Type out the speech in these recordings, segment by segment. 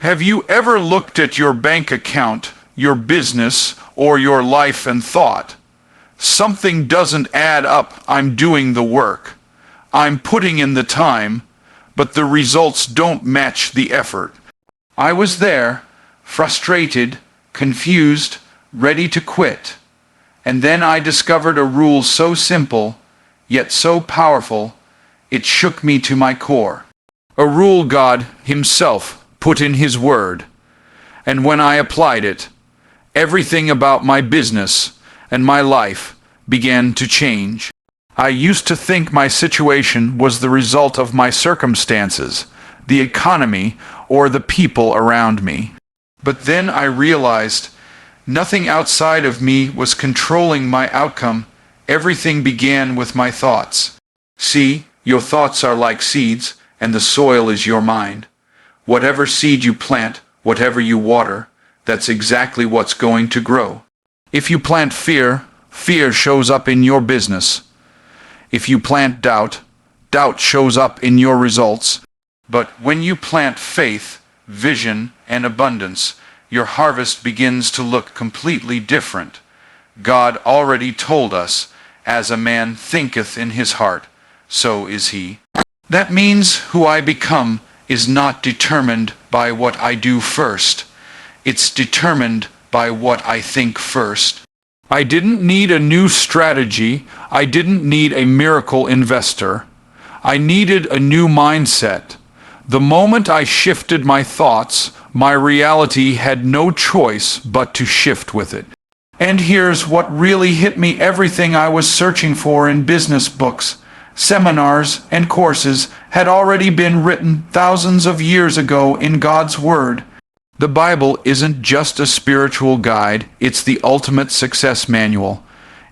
Have you ever looked at your bank account, your business, or your life and thought, something doesn't add up? I'm doing the work, I'm putting in the time, but the results don't match the effort. I was there, frustrated, confused, ready to quit. And then I discovered a rule so simple, yet so powerful, it shook me to my core. A rule God Himself put in His Word. And when I applied it, everything about my business and my life began to change. I used to think my situation was the result of my circumstances, the economy, or the people around me. But then I realized nothing outside of me was controlling my outcome. Everything began with my thoughts. See, your thoughts are like seeds, and the soil is your mind. Whatever seed you plant, whatever you water, that's exactly what's going to grow. If you plant fear, fear shows up in your business. If you plant doubt, doubt shows up in your results. But when you plant faith, vision, and abundance, your harvest begins to look completely different. God already told us, as a man thinketh in his heart, so is he. That means who I become is not determined by what I do first. It's determined by what I think first. I didn't need a new strategy. I didn't need a miracle investor. I needed a new mindset. The moment I shifted my thoughts, my reality had no choice but to shift with it. And here's what really hit me: everything I was searching for in business books, seminars, and courses had already been written thousands of years ago in God's Word. The Bible isn't just a spiritual guide, it's the ultimate success manual.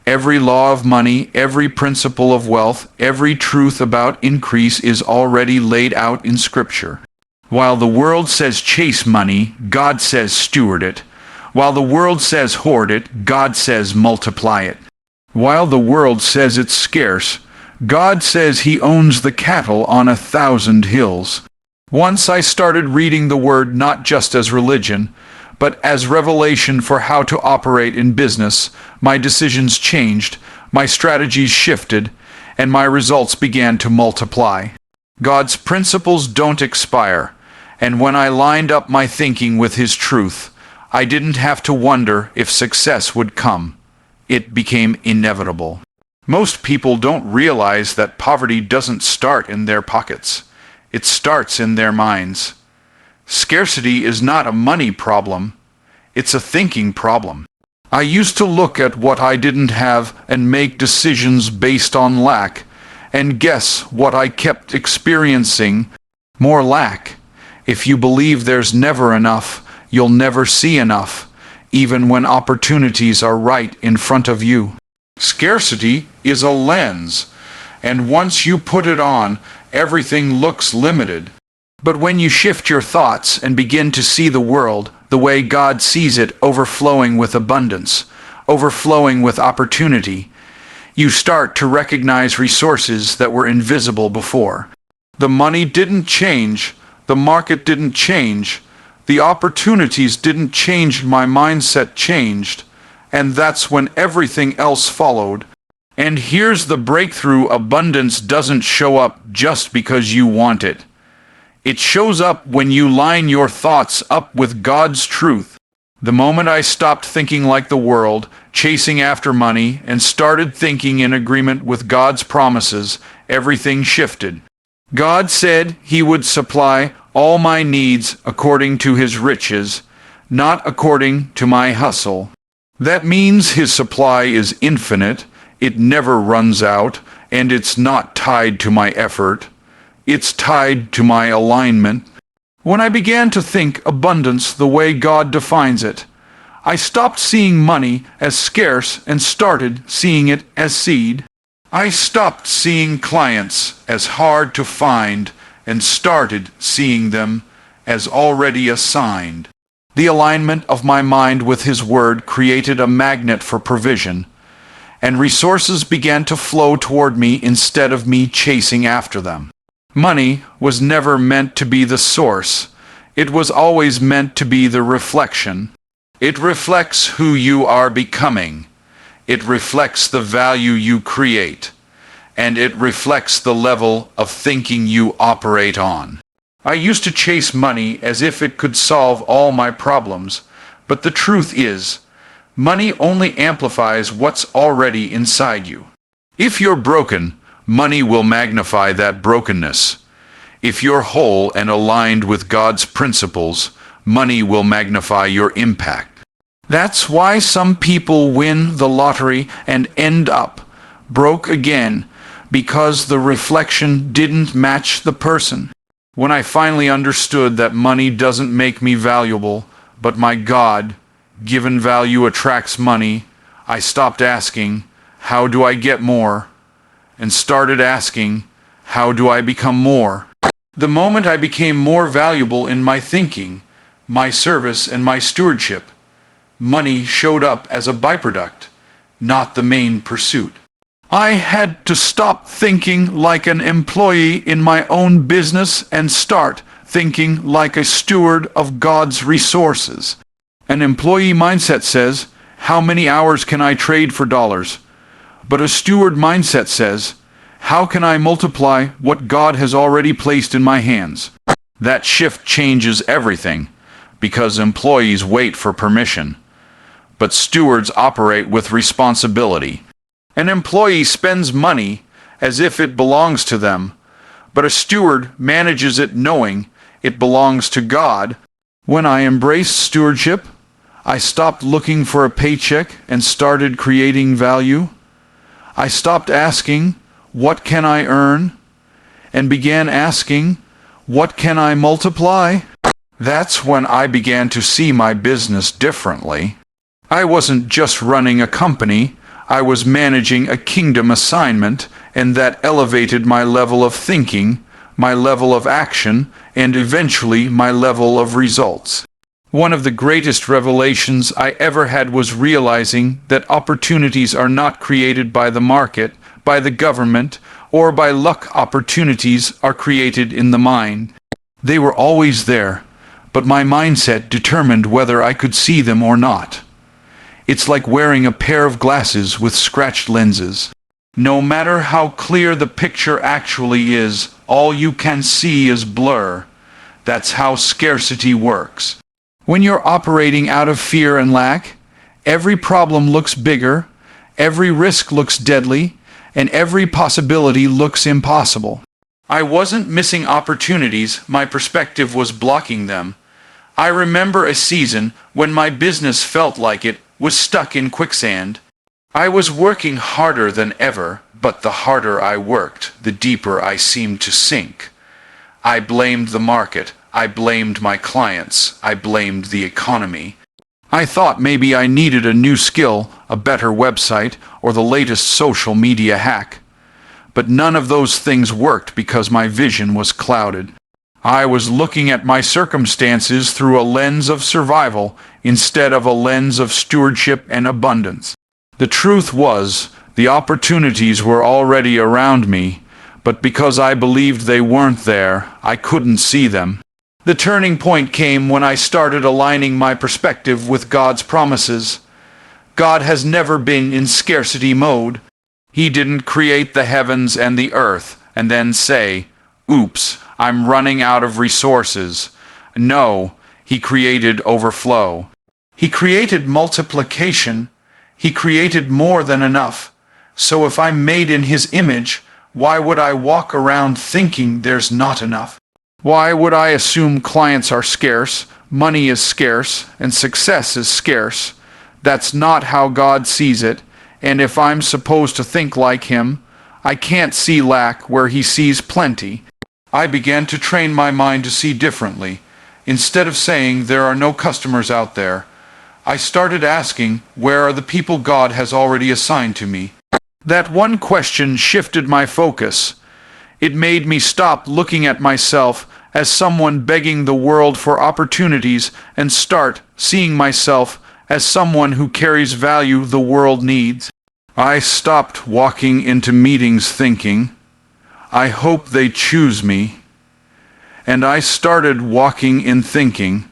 Every law of money, every principle of wealth, every truth about increase is already laid out in Scripture. While the world says chase money, God says steward it. While the world says hoard it, God says multiply it. While the world says it's scarce, God says He owns the cattle on 1,000 hills. Once I started reading the Word not just as religion, but as revelation for how to operate in business, my decisions changed, my strategies shifted, and my results began to multiply. God's principles don't expire, and when I lined up my thinking with His truth, I didn't have to wonder if success would come. It became inevitable. Most people don't realize that poverty doesn't start in their pockets. It starts in their minds. Scarcity is not a money problem. It's a thinking problem. I used to look at what I didn't have and make decisions based on lack. And guess what I kept experiencing? More lack. If you believe there's never enough, you'll never see enough, even when opportunities are right in front of you. Scarcity is a lens, and once you put it on, everything looks limited. But when you shift your thoughts and begin to see the world the way God sees it, overflowing with abundance, overflowing with opportunity, you start to recognize resources that were invisible before. The money didn't change, the market didn't change, the opportunities didn't change, my mindset changed, and that's when everything else followed. And here's the breakthrough: abundance doesn't show up just because you want it. It shows up when you line your thoughts up with God's truth. The moment I stopped thinking like the world, chasing after money, and started thinking in agreement with God's promises, everything shifted. God said He would supply all my needs according to His riches, not according to my hustle. That means His supply is infinite, it never runs out, and it's not tied to my effort. It's tied to my alignment. When I began to think abundance the way God defines it, I stopped seeing money as scarce and started seeing it as seed. I stopped seeing clients as hard to find and started seeing them as already assigned. The alignment of my mind with His Word created a magnet for provision, and resources began to flow toward me instead of me chasing after them. Money was never meant to be the source. It was always meant to be the reflection. It reflects who you are becoming. It reflects the value you create. And it reflects the level of thinking you operate on. I used to chase money as if it could solve all my problems, but the truth is, money only amplifies what's already inside you. If you're broken, money will magnify that brokenness. If you're whole and aligned with God's principles, money will magnify your impact. That's why some people win the lottery and end up broke again, because the reflection didn't match the person. When I finally understood that money doesn't make me valuable, but my God-given value attracts money, I stopped asking, how do I get more? And started asking, how do I become more? The moment I became more valuable in my thinking, my service, and my stewardship, money showed up as a byproduct, not the main pursuit. I had to stop thinking like an employee in my own business and start thinking like a steward of God's resources. An employee mindset says, how many hours can I trade for dollars? But a steward mindset says, how can I multiply what God has already placed in my hands? That shift changes everything, because employees wait for permission, but stewards operate with responsibility. An employee spends money as if it belongs to them, but a steward manages it knowing it belongs to God. When I embraced stewardship, I stopped looking for a paycheck and started creating value. I stopped asking, what can I earn? And began asking, what can I multiply? That's when I began to see my business differently. I wasn't just running a company, I was managing a kingdom assignment, and that elevated my level of thinking, my level of action, and eventually my level of results. One of the greatest revelations I ever had was realizing that opportunities are not created by the market, by the government, or by luck. Opportunities are created in the mind. They were always there, but my mindset determined whether I could see them or not. It's like wearing a pair of glasses with scratched lenses. No matter how clear the picture actually is, all you can see is blur. That's how scarcity works. When you're operating out of fear and lack, every problem looks bigger, every risk looks deadly, and every possibility looks impossible. I wasn't missing opportunities, my perspective was blocking them. I remember a season when my business felt like it was stuck in quicksand. I was working harder than ever, but the harder I worked, the deeper I seemed to sink. I blamed the market, I blamed my clients, I blamed the economy. I thought maybe I needed a new skill, a better website, or the latest social media hack. But none of those things worked because my vision was clouded. I was looking at my circumstances through a lens of survival instead of a lens of stewardship and abundance. The truth was, the opportunities were already around me, but because I believed they weren't there, I couldn't see them. The turning point came when I started aligning my perspective with God's promises. God has never been in scarcity mode. He didn't create the heavens and the earth and then say, oops, I'm running out of resources. No, He created overflow. He created multiplication. He created more than enough. So if I'm made in His image, why would I walk around thinking there's not enough? Why would I assume clients are scarce, money is scarce, and success is scarce? That's not how God sees it, and if I'm supposed to think like Him, I can't see lack where He sees plenty. I began to train my mind to see differently. Instead of saying there are no customers out there, I started asking, where are the people God has already assigned to me? That one question shifted my focus. It made me stop looking at myself as someone begging the world for opportunities and start seeing myself as someone who carries value the world needs. I stopped walking into meetings thinking, I hope they choose me, and I started walking in thinking,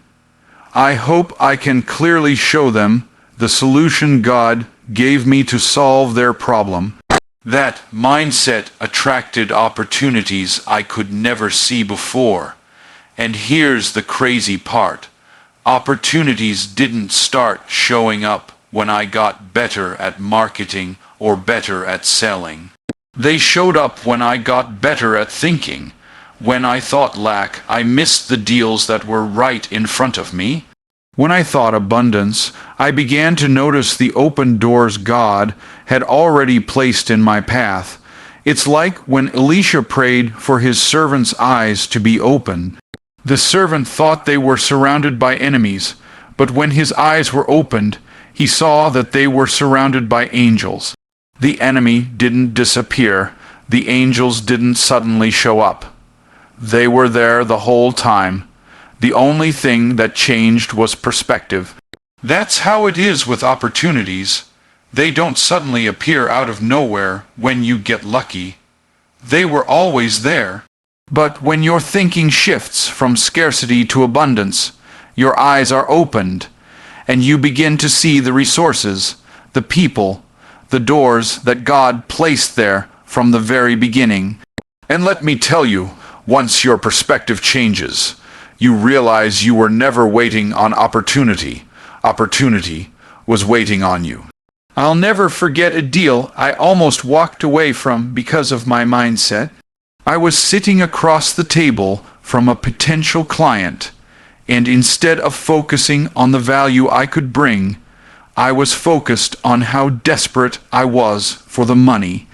I hope I can clearly show them the solution God gave me to solve their problem. That mindset attracted opportunities I could never see before. And here's the crazy part. Opportunities didn't start showing up when I got better at marketing or better at selling. They showed up when I got better at thinking. When I thought lack, I missed the deals that were right in front of me. When I thought abundance, I began to notice the open doors God had already placed in my path. It's like when Elisha prayed for his servant's eyes to be open. The servant thought they were surrounded by enemies, but when his eyes were opened, he saw that they were surrounded by angels. The enemy didn't disappear. The angels didn't suddenly show up. They were there the whole time. The only thing that changed was perspective. That's how it is with opportunities. They don't suddenly appear out of nowhere when you get lucky. They were always there. But when your thinking shifts from scarcity to abundance, your eyes are opened, and you begin to see the resources, the people, the doors that God placed there from the very beginning. And let me tell you, once your perspective changes, you realize you were never waiting on opportunity. Opportunity was waiting on you. I'll never forget a deal I almost walked away from because of my mindset. I was sitting across the table from a potential client, and instead of focusing on the value I could bring, I was focused on how desperate I was for the money.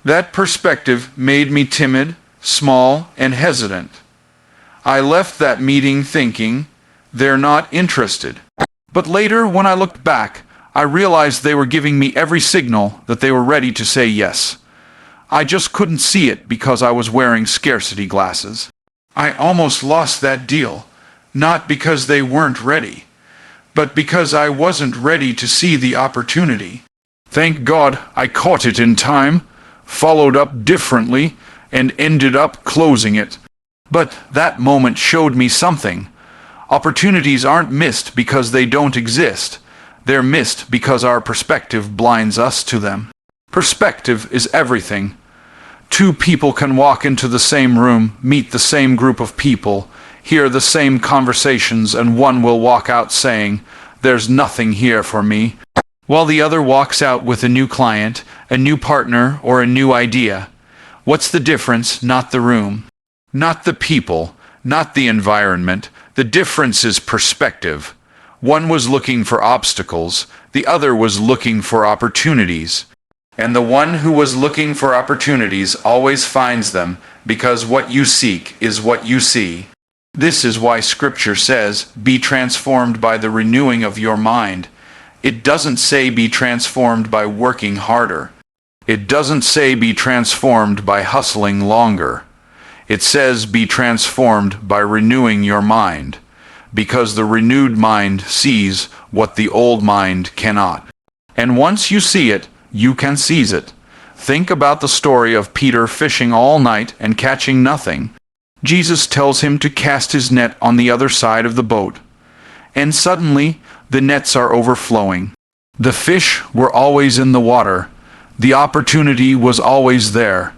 That perspective made me timid, small, and hesitant. I left that meeting thinking, they're not interested. But later, when I looked back, I realized they were giving me every signal that they were ready to say yes. I just couldn't see it because I was wearing scarcity glasses. I almost lost that deal, not because they weren't ready, but because I wasn't ready to see the opportunity. Thank God I caught it in time, followed up differently, and ended up closing it. But that moment showed me something. Opportunities aren't missed because they don't exist. They're missed because our perspective blinds us to them. Perspective is everything. Two people can walk into the same room, meet the same group of people, hear the same conversations, and one will walk out saying, "There's nothing here for me," while the other walks out with a new client, a new partner, or a new idea. What's the difference? Not the room. Not the people, not the environment. The difference is perspective. One was looking for obstacles, the other was looking for opportunities. And the one who was looking for opportunities always finds them, because what you seek is what you see. This is why Scripture says, be transformed by the renewing of your mind. It doesn't say be transformed by working harder. It doesn't say be transformed by hustling longer. It says be transformed by renewing your mind, because the renewed mind sees what the old mind cannot. And once you see it, you can seize it. Think about the story of Peter fishing all night and catching nothing. Jesus tells him to cast his net on the other side of the boat. And suddenly, the nets are overflowing. The fish were always in the water. The opportunity was always there.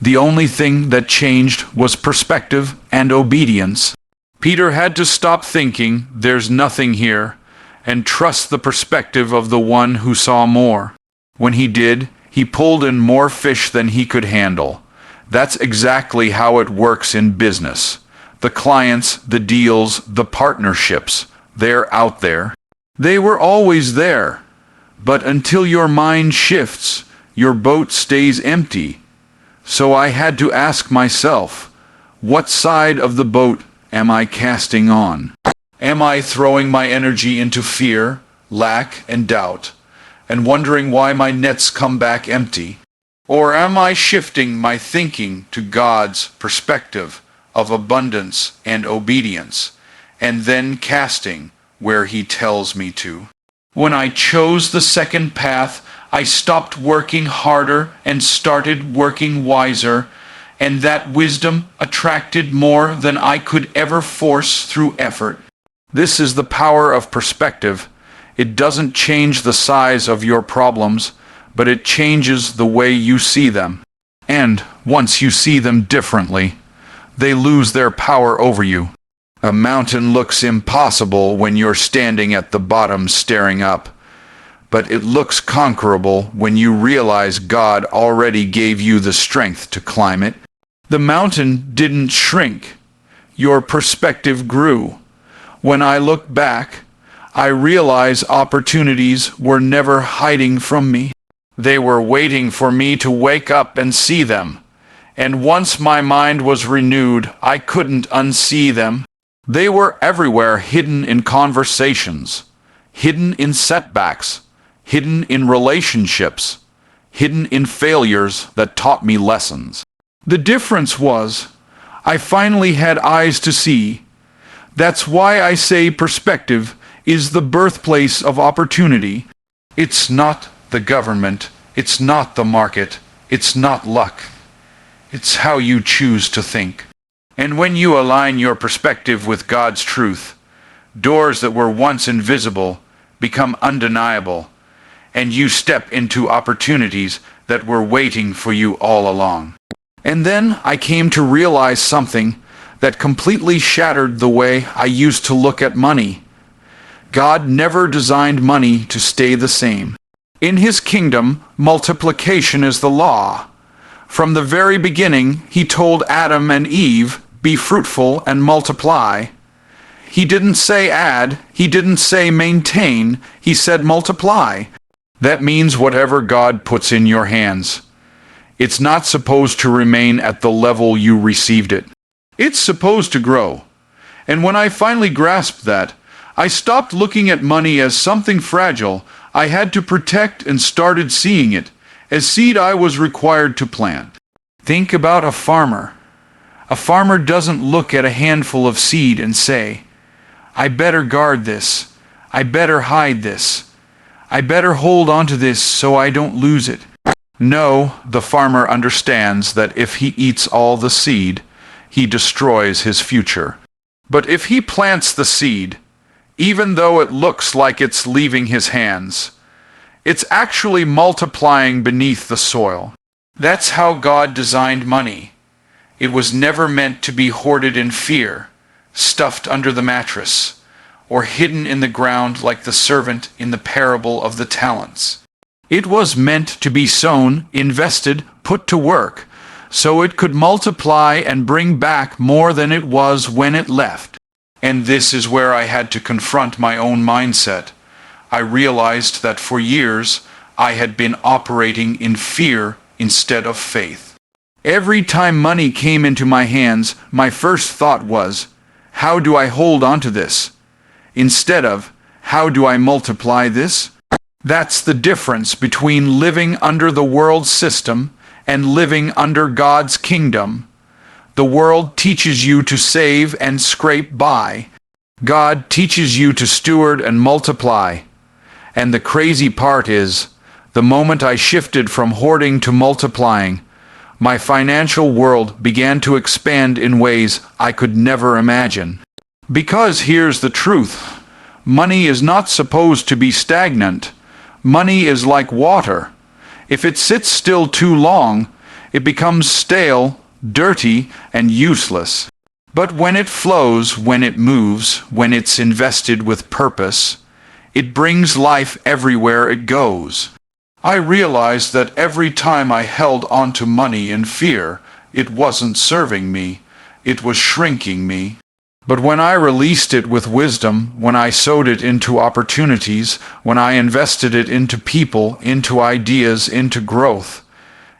The only thing that changed was perspective and obedience. Peter had to stop thinking, there's nothing here, and trust the perspective of the one who saw more. When he did, he pulled in more fish than he could handle. That's exactly how it works in business. The clients, the deals, the partnerships, they're out there. They were always there. But until your mind shifts, your boat stays empty. So I had to ask myself, what side of the boat am I casting on? Am I throwing my energy into fear, lack, and doubt, and wondering why my nets come back empty? Or am I shifting my thinking to God's perspective of abundance and obedience, and then casting where He tells me to? When I chose the second path, I stopped working harder and started working wiser, and that wisdom attracted more than I could ever force through effort. This is the power of perspective. It doesn't change the size of your problems, but it changes the way you see them. And once you see them differently, they lose their power over you. A mountain looks impossible when you're standing at the bottom staring up, but it looks conquerable when you realize God already gave you the strength to climb it. The mountain didn't shrink. Your perspective grew. When I look back, I realize opportunities were never hiding from me. They were waiting for me to wake up and see them. And once my mind was renewed, I couldn't unsee them. They were everywhere, hidden in conversations, hidden in setbacks, hidden in relationships, hidden in failures that taught me lessons. The difference was, I finally had eyes to see. That's why I say perspective is the birthplace of opportunity. It's not the government, it's not the market, it's not luck. It's how you choose to think. And when you align your perspective with God's truth, doors that were once invisible become undeniable, and you step into opportunities that were waiting for you all along. And then I came to realize something that completely shattered the way I used to look at money. God never designed money to stay the same. In His kingdom, multiplication is the law. From the very beginning, He told Adam and Eve, "Be fruitful and multiply." He didn't say add, He didn't say maintain, He said multiply. That means whatever God puts in your hands. It's not supposed to remain at the level you received it. It's supposed to grow. And when I finally grasped that, I stopped looking at money as something fragile I had to protect and started seeing it as seed I was required to plant. Think about a farmer. A farmer doesn't look at a handful of seed and say, "I better guard this. I better hide this. I better hold on to this so I don't lose it." No, the farmer understands that if he eats all the seed, he destroys his future. But if he plants the seed, even though it looks like it's leaving his hands, it's actually multiplying beneath the soil. That's how God designed money. It was never meant to be hoarded in fear, stuffed under the mattress, or hidden in the ground like the servant in the parable of the talents. It was meant to be sown, invested, put to work, so it could multiply and bring back more than it was when it left. And this is where I had to confront my own mindset. I realized that for years I had been operating in fear instead of faith. Every time money came into my hands, my first thought was, how do I hold on to this? Instead of, how do I multiply this? That's the difference between living under the world system and living under God's kingdom. The world teaches you to save and scrape by. God teaches you to steward and multiply. And the crazy part is, the moment I shifted from hoarding to multiplying, my financial world began to expand in ways I could never imagine. Because here's the truth. Money is not supposed to be stagnant. Money is like water. If it sits still too long, it becomes stale, dirty, and useless. But when it flows, when it moves, when it's invested with purpose, it brings life everywhere it goes. I realized that every time I held onto money in fear, it wasn't serving me, it was shrinking me. But when I released it with wisdom, when I sowed it into opportunities, when I invested it into people, into ideas, into growth,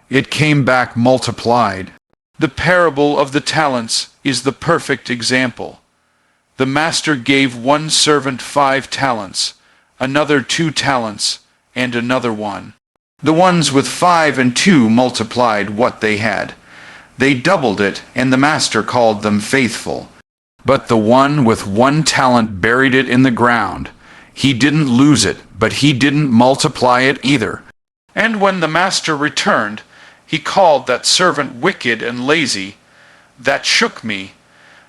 it came back multiplied. The parable of the talents is the perfect example. The master gave one servant 5 talents, another 2 talents, and another 1. The ones with 5 and 2 multiplied what they had. They doubled it, and the master called them faithful. But the one with 1 talent buried it in the ground. He didn't lose it, but he didn't multiply it either. And when the master returned, He called that servant wicked and lazy. That shook me,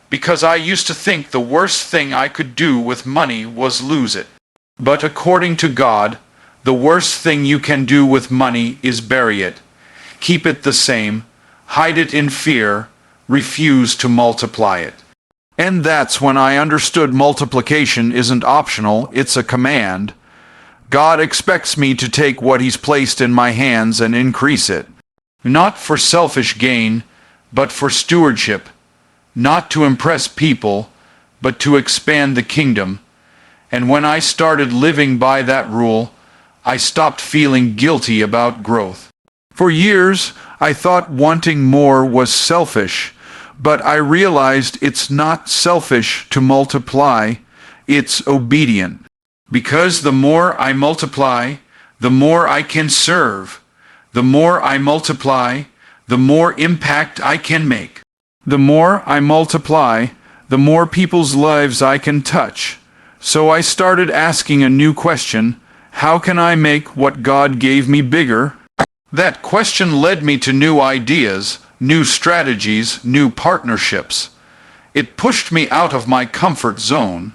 because I used to think the worst thing I could do with money was lose it. But according to God, the worst thing you can do with money is bury it. Keep it the same, hide it in fear, refuse to multiply it. And that's when I understood multiplication isn't optional, it's a command. God expects me to take what He's placed in my hands and increase it. Not for selfish gain, but for stewardship. Not to impress people, but to expand the kingdom. And when I started living by that rule, I stopped feeling guilty about growth. For years, I thought wanting more was selfish, but I realized it's not selfish to multiply, it's obedient. Because the more I multiply, the more I can serve. The more I multiply, the more impact I can make. The more I multiply, the more people's lives I can touch. So I started asking a new question: how can I make what God gave me bigger? That question led me to new ideas, new strategies, new partnerships. It pushed me out of my comfort zone.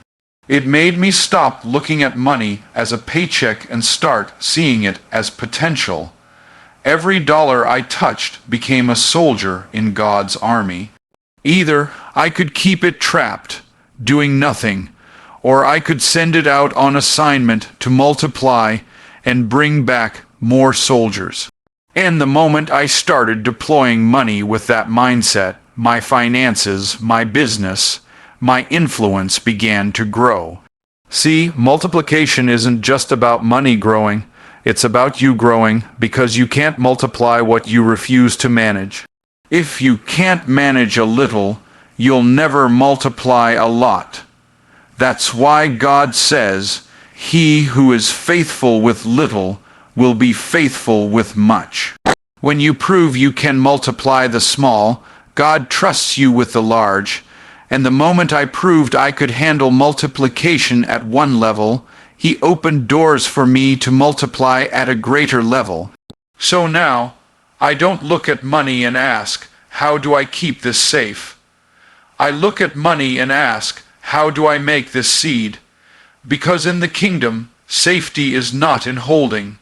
It made me stop looking at money as a paycheck and start seeing it as potential. Every dollar I touched became a soldier in God's army. Either I could keep it trapped, doing nothing, or I could send it out on assignment to multiply and bring back more soldiers. And the moment I started deploying money with that mindset, my finances, my business, my influence began to grow. See, multiplication isn't just about money growing, it's about you growing, because you can't multiply what you refuse to manage. If you can't manage a little, you'll never multiply a lot. That's why God says, "He who is faithful with little will be faithful with much." When you prove you can multiply the small, God trusts you with the large. And the moment I proved I could handle multiplication at one level, He opened doors for me to multiply at a greater level. So now, I don't look at money and ask, how do I keep this safe? I look at money and ask, how do I make this seed? Because in the kingdom, safety is not in holding,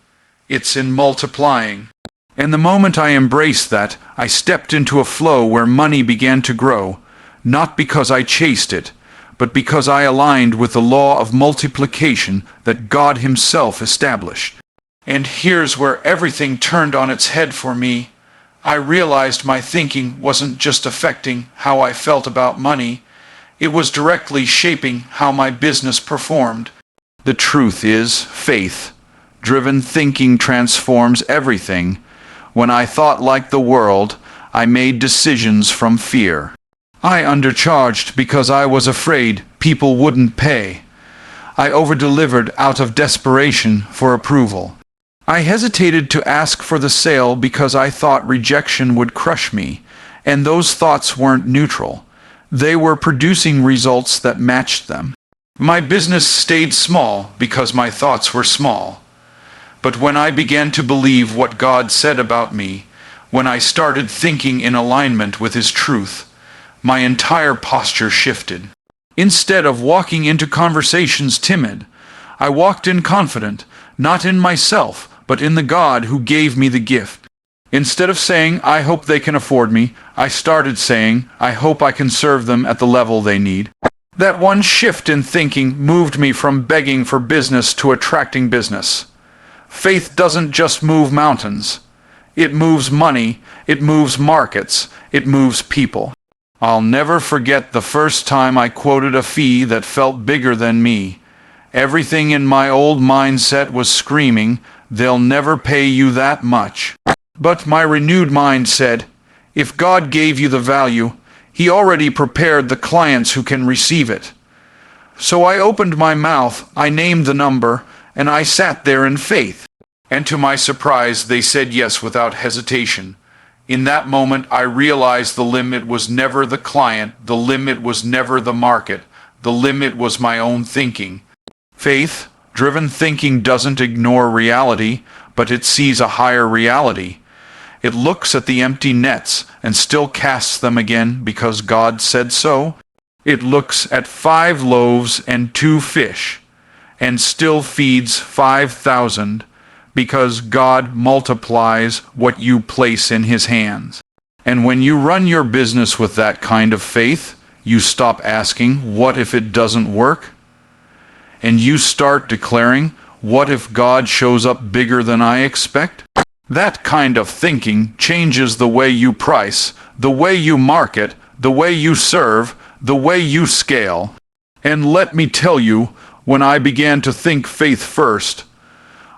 it's in multiplying. And the moment I embraced that, I stepped into a flow where money began to grow. Not because I chased it, but because I aligned with the law of multiplication that God Himself established. And here's where everything turned on its head for me. I realized my thinking wasn't just affecting how I felt about money, it was directly shaping how my business performed. The truth is, faith-driven thinking transforms everything. When I thought like the world, I made decisions from fear. I undercharged because I was afraid people wouldn't pay. I over-delivered out of desperation for approval. I hesitated to ask for the sale because I thought rejection would crush me, and those thoughts weren't neutral. They were producing results that matched them. My business stayed small because my thoughts were small. But when I began to believe what God said about me, when I started thinking in alignment with His truth, my entire posture shifted. Instead of walking into conversations timid, I walked in confident, not in myself, but in the God who gave me the gift. Instead of saying, I hope they can afford me, I started saying, I hope I can serve them at the level they need. That one shift in thinking moved me from begging for business to attracting business. Faith doesn't just move mountains. It moves money, it moves markets, it moves people. I'll never forget the first time I quoted a fee that felt bigger than me. Everything in my old mindset was screaming, they'll never pay you that much. But my renewed mind said, if God gave you the value, He already prepared the clients who can receive it. So I opened my mouth, I named the number, and I sat there in faith. And to my surprise, they said yes without hesitation. In that moment, I realized the limit was never the client, the limit was never the market, the limit was my own thinking. Faith-driven thinking doesn't ignore reality, but it sees a higher reality. It looks at the empty nets and still casts them again because God said so. It looks at 5 loaves and 2 fish and still feeds 5,000 because God multiplies what you place in His hands. And when you run your business with that kind of faith, you stop asking, what if it doesn't work? And you start declaring, what if God shows up bigger than I expect? That kind of thinking changes the way you price, the way you market, the way you serve, the way you scale. And let me tell you, when I began to think faith first,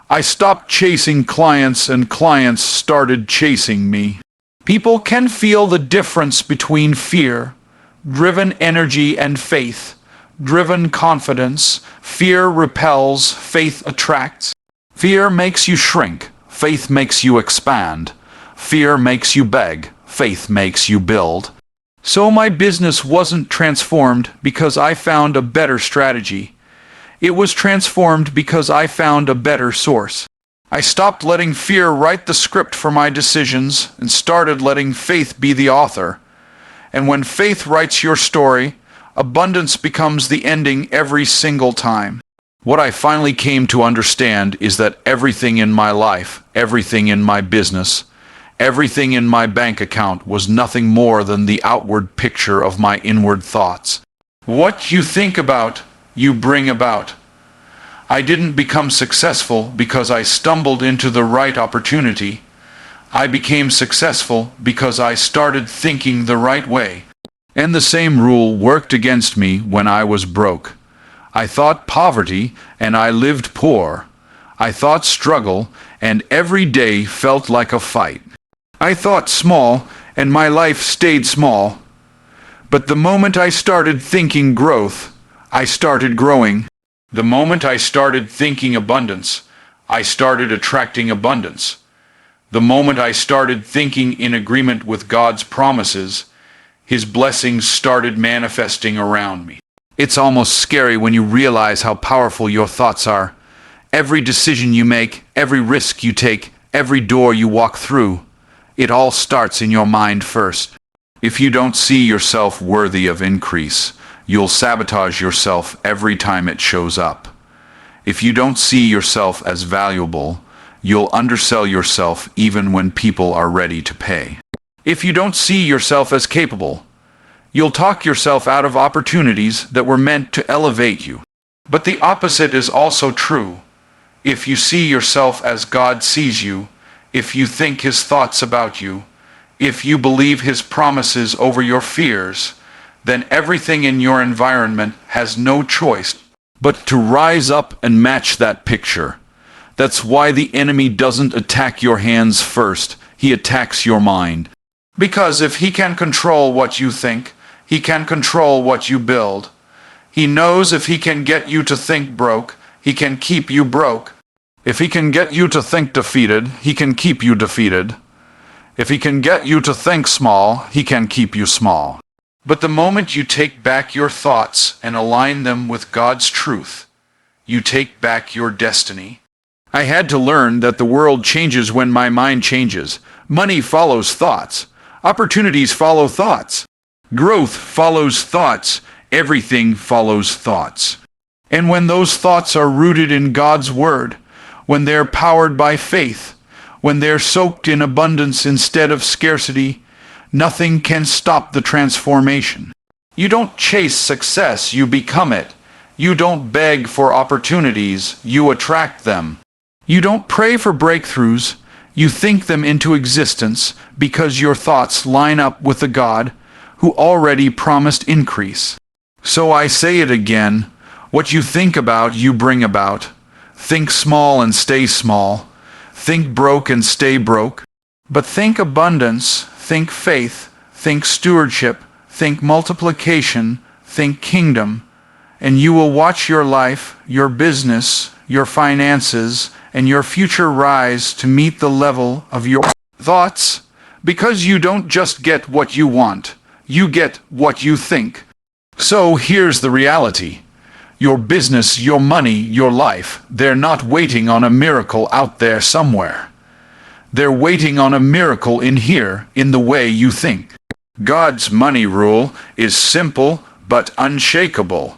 I stopped chasing clients and clients started chasing me. People can feel the difference between fear-driven energy and faith-driven confidence. Fear repels, faith attracts. Fear makes you shrink. Faith makes you expand. Fear makes you beg. Faith makes you build. So my business wasn't transformed because I found a better strategy. It was transformed because I found a better source. I stopped letting fear write the script for my decisions and started letting faith be the author. And when faith writes your story, abundance becomes the ending every single time. What I finally came to understand is that everything in my life, everything in my business, everything in my bank account was nothing more than the outward picture of my inward thoughts. What you think about, you bring about. I didn't become successful because I stumbled into the right opportunity. I became successful because I started thinking the right way. And the same rule worked against me when I was broke. I thought poverty, and I lived poor. I thought struggle, and every day felt like a fight. I thought small, and my life stayed small. But the moment I started thinking growth, I started growing. The moment I started thinking abundance, I started attracting abundance. The moment I started thinking in agreement with God's promises, His blessings started manifesting around me. It's almost scary when you realize how powerful your thoughts are. Every decision you make, every risk you take, every door you walk through, it all starts in your mind first. If you don't see yourself worthy of increase, you'll sabotage yourself every time it shows up. If you don't see yourself as valuable, you'll undersell yourself even when people are ready to pay. If you don't see yourself as capable, you'll talk yourself out of opportunities that were meant to elevate you. But the opposite is also true. If you see yourself as God sees you, if you think His thoughts about you, if you believe His promises over your fears, then everything in your environment has no choice but to rise up and match that picture. That's why the enemy doesn't attack your hands first, he attacks your mind. Because if he can control what you think, he can control what you build. He knows if he can get you to think broke, he can keep you broke. If he can get you to think defeated, he can keep you defeated. If he can get you to think small, he can keep you small. But the moment you take back your thoughts and align them with God's truth, you take back your destiny. I had to learn that the world changes when my mind changes. Money follows thoughts. Opportunities follow thoughts. Growth follows thoughts. Everything follows thoughts. And when those thoughts are rooted in God's Word, when they're powered by faith, when they're soaked in abundance instead of scarcity, nothing can stop the transformation. You don't chase success, you become it. You don't beg for opportunities, you attract them. You don't pray for breakthroughs, you think them into existence because your thoughts line up with the God who already promised increase. So I say it again, what you think about, you bring about. Think small and stay small. Think broke and stay broke. But think abundance, think faith, think stewardship, think multiplication, think kingdom, and you will watch your life, your business, your finances, and your future rise to meet the level of your thoughts, because you don't just get what you want, you get what you think. So here's the reality. Your business, your money, your life, they're not waiting on a miracle out there somewhere. They're waiting on a miracle in here, in the way you think. God's money rule is simple but unshakable.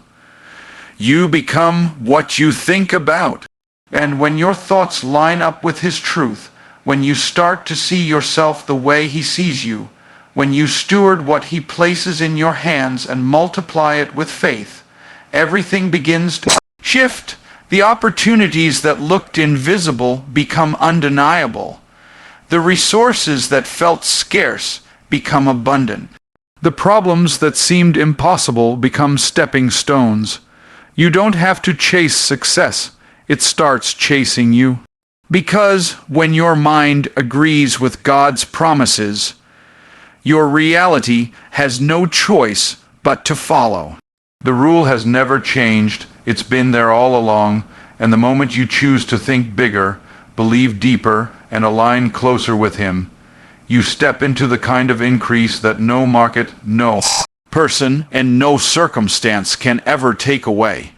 You become what you think about. And when your thoughts line up with His truth, when you start to see yourself the way He sees you, when you steward what He places in your hands and multiply it with faith, everything begins to shift. The opportunities that looked invisible become undeniable. The resources that felt scarce become abundant. The problems that seemed impossible become stepping stones. You don't have to chase success. It starts chasing you. Because when your mind agrees with God's promises, your reality has no choice but to follow. The rule has never changed. It's been there all along, and the moment you choose to think bigger, believe deeper, and align closer with Him, you step into the kind of increase that no market, no person, and no circumstance can ever take away.